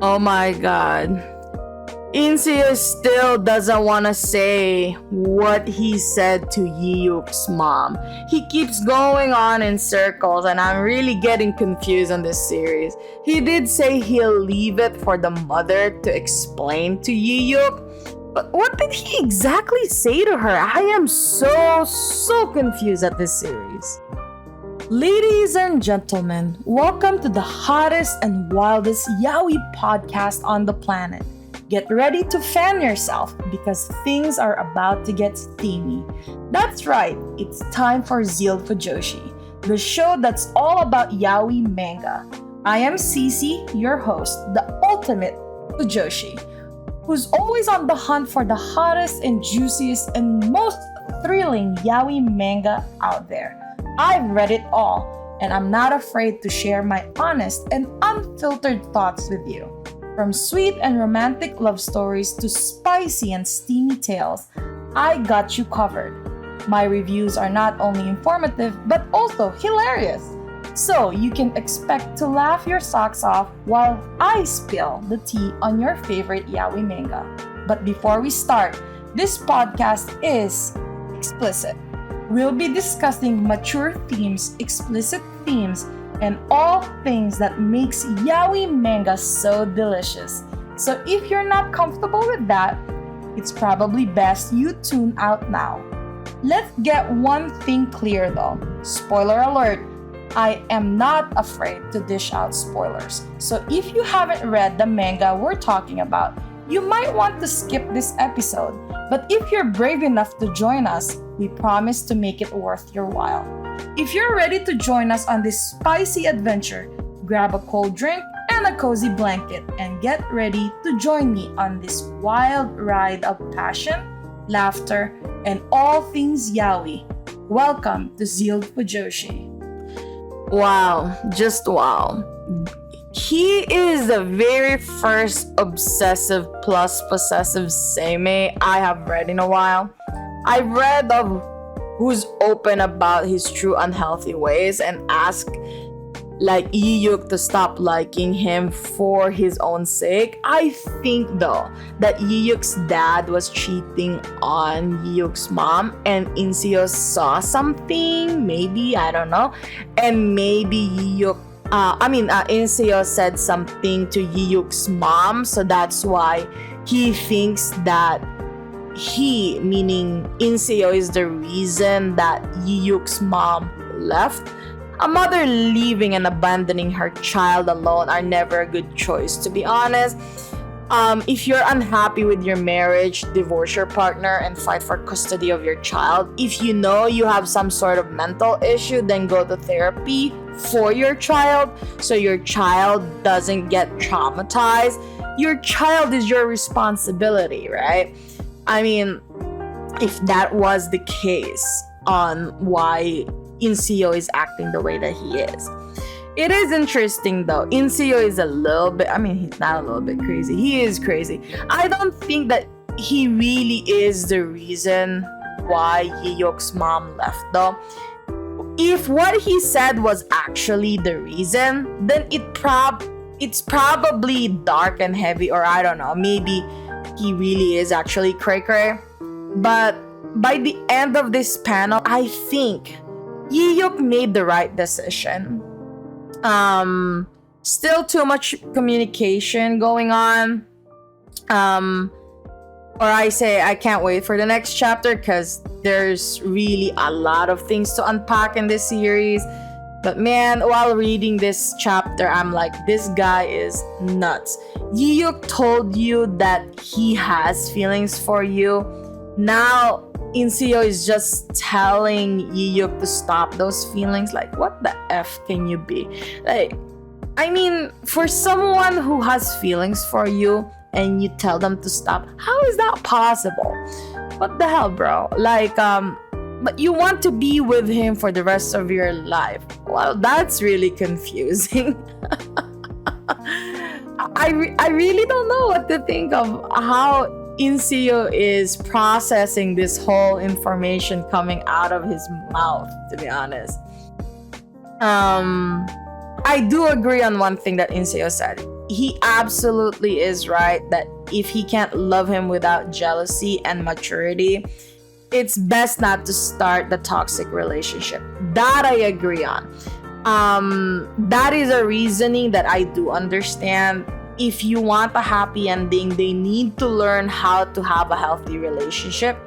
Oh my god. Inseo still doesn't want to say what he said to Yeok's mom. He keeps going on in circles and I'm really getting confused on this series. He did say he'll leave it for the mother to explain to Yeok, but what did he exactly say to her? I am so confused at this series. Ladies and gentlemen, welcome to the hottest and wildest yaoi podcast on the planet. Get ready to fan yourself because things are about to get steamy. That's right, it's time for ZEALED Fujoshi, the show that's all about yaoi manga. I am CeeCee, your host, the ultimate Fujoshi, who's always on the hunt for the hottest and juiciest and most thrilling yaoi manga out there. I've read it all, and I'm not afraid to share my honest and unfiltered thoughts with you. From sweet and romantic love stories to spicy and steamy tales, I got you covered. My reviews are not only informative but also hilarious, so you can expect to laugh your socks off while I spill the tea on your favorite yaoi manga. But before we start, this podcast is explicit. We'll be discussing mature themes, explicit themes, and all things that makes yaoi manga so delicious. So if you're not comfortable with that, it's probably best you tune out now. Let's get one thing clear though. Spoiler alert, I am not afraid to dish out spoilers. So if you haven't read the manga we're talking about, you might want to skip this episode. But if you're brave enough to join us, we promise to make it worth your while. If you're ready to join us on this spicy adventure, grab a cold drink and a cozy blanket and get ready to join me on this wild ride of passion, laughter, and all things yaoi. Welcome to ZEALED Fujoshi. Wow, just wow. He is the very first obsessive plus possessive seimei I have read in a while. I've read of who's open about his true unhealthy ways and ask like YI-HYEOK to stop liking him for his own sake. I think though that YI-HYEOK's dad was cheating on YI-HYEOK's mom and Inseo saw something, maybe, I don't know, and maybe Inseo said something to YI-HYEOK's mom, so that's why he thinks that he, meaning Inseo, is the reason that YI-HYEOK's mom left. A mother leaving and abandoning her child alone are never a good choice, to be honest. If you're unhappy with your marriage, divorce your partner and fight for custody of your child. If you know you have some sort of mental issue, then go to therapy for your child so your child doesn't get traumatized. Your child is your responsibility, right? I mean, if that was the case on why Inseo is acting the way that he is. It is interesting though. Inseo is a little bit, he's not a little bit crazy. He is crazy. I don't think that he really is the reason why YI-HYEOK's mom left though. If what he said was actually the reason, then it's probably dark and heavy, or I don't know, maybe he really is actually cray-cray. But by the end of this panel, I think YI-HYEOK made the right decision. Still too much communication going on. Or I say I can't wait for the next chapter because there's really a lot of things to unpack in this series. But man, while reading this chapter, I'm like, this guy is nuts. YI-HYEOK told you that he has feelings for you. Now Inseo is just telling YI-HYEOK to stop those feelings. Like, what the F can you be? Like, for someone who has feelings for you and you tell them to stop, how is that possible? What the hell, bro? Like, but you want to be with him for the rest of your life. Well, that's really confusing. I really don't know what to think of how Inseo is processing this whole information coming out of his mouth, to be honest. I do agree on one thing that Inseo said. he absolutely is right that if he can't love him without jealousy and maturity, it's best not to start the toxic relationship. That I agree on. That is a reasoning that I do understand. If you want a happy ending, they need to learn how to have a healthy relationship.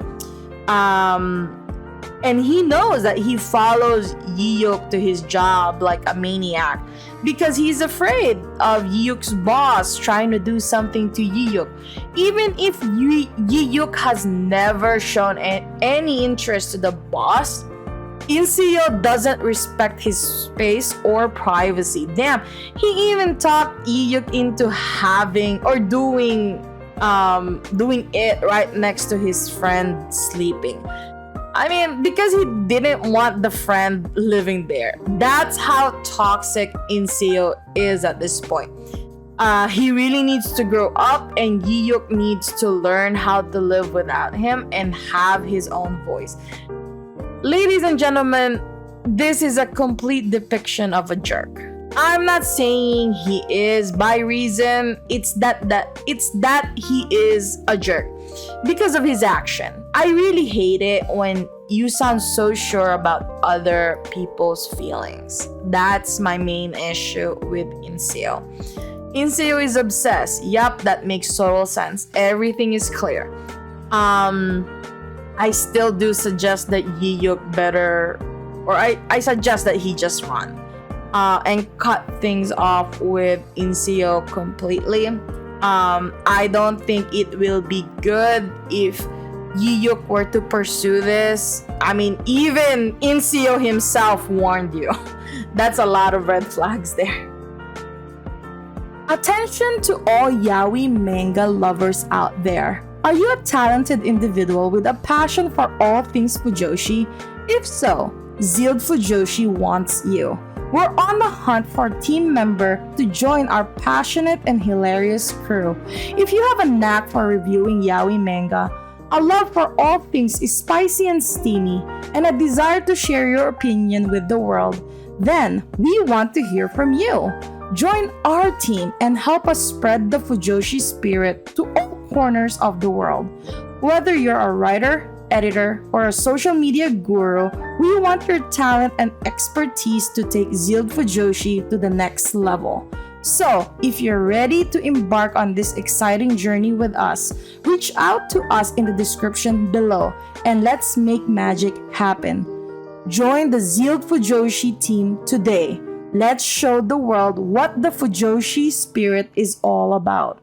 And he knows that he follows YI-HYEOK to his job like a maniac because he's afraid of YI-HYEOK's boss trying to do something to YI-HYEOK. Even if YI-HYEOK has never shown any interest to the boss, Inseo doesn't respect his space or privacy. Damn, he even talked YI-HYEOK into having or doing it right next to his friend sleeping. I mean, because he didn't want the friend living there. That's how toxic Inseo is at this point. He really needs to grow up, and YI-HYEOK needs to learn how to live without him and have his own voice. Ladies and gentlemen, this is a complete depiction of a jerk. I'm not saying he is by reason. It's that he is a jerk because of his action. I really hate it when you sound so sure about other people's feelings. That's my main issue with Inseo. Inseo is obsessed. Yup, that makes total sense. Everything is clear. I still do suggest that YI-HYEOK better, or I suggest that he just run and cut things off with Inseo completely. I don't think it will be good if YI-HYEOK were to pursue this. I mean, even Inseo himself warned you. That's a lot of red flags there. Attention to all yaoi manga lovers out there. Are you a talented individual with a passion for all things fujoshi? If so, ZEALED Fujoshi wants you. We're on the hunt for a team member to join our passionate and hilarious crew. If you have a knack for reviewing yaoi manga, a love for all things spicy and steamy, and a desire to share your opinion with the world, then we want to hear from you. Join our team and help us spread the Fujoshi spirit to all corners of the world. Whether you're a writer, editor, or a social media guru, we want your talent and expertise to take ZEALED Fujoshi to the next level. So, if you're ready to embark on this exciting journey with us, reach out to us in the description below and let's make magic happen. Join the ZEALED Fujoshi team today. Let's show the world what the Fujoshi spirit is all about.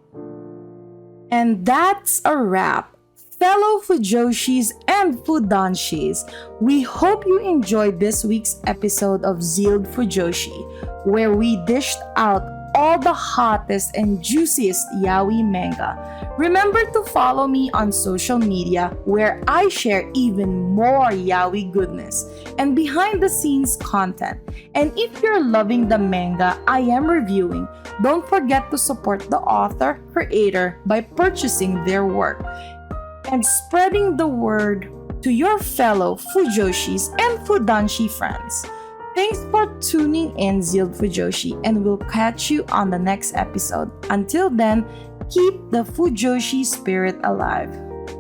And that's a wrap. Fellow Fujoshis and Fudanshis, we hope you enjoyed this week's episode of ZEALED Fujoshi, where we dished out all the hottest and juiciest yaoi manga. Remember to follow me on social media where I share even more yaoi goodness and behind the scenes content. And if you're loving the manga I am reviewing, don't forget to support the author, creator by purchasing their work and spreading the word to your fellow Fujoshis and Fudanshi friends. Thanks for tuning in, ZEALED Fujoshi, and we'll catch you on the next episode. Until then, keep the Fujoshi spirit alive.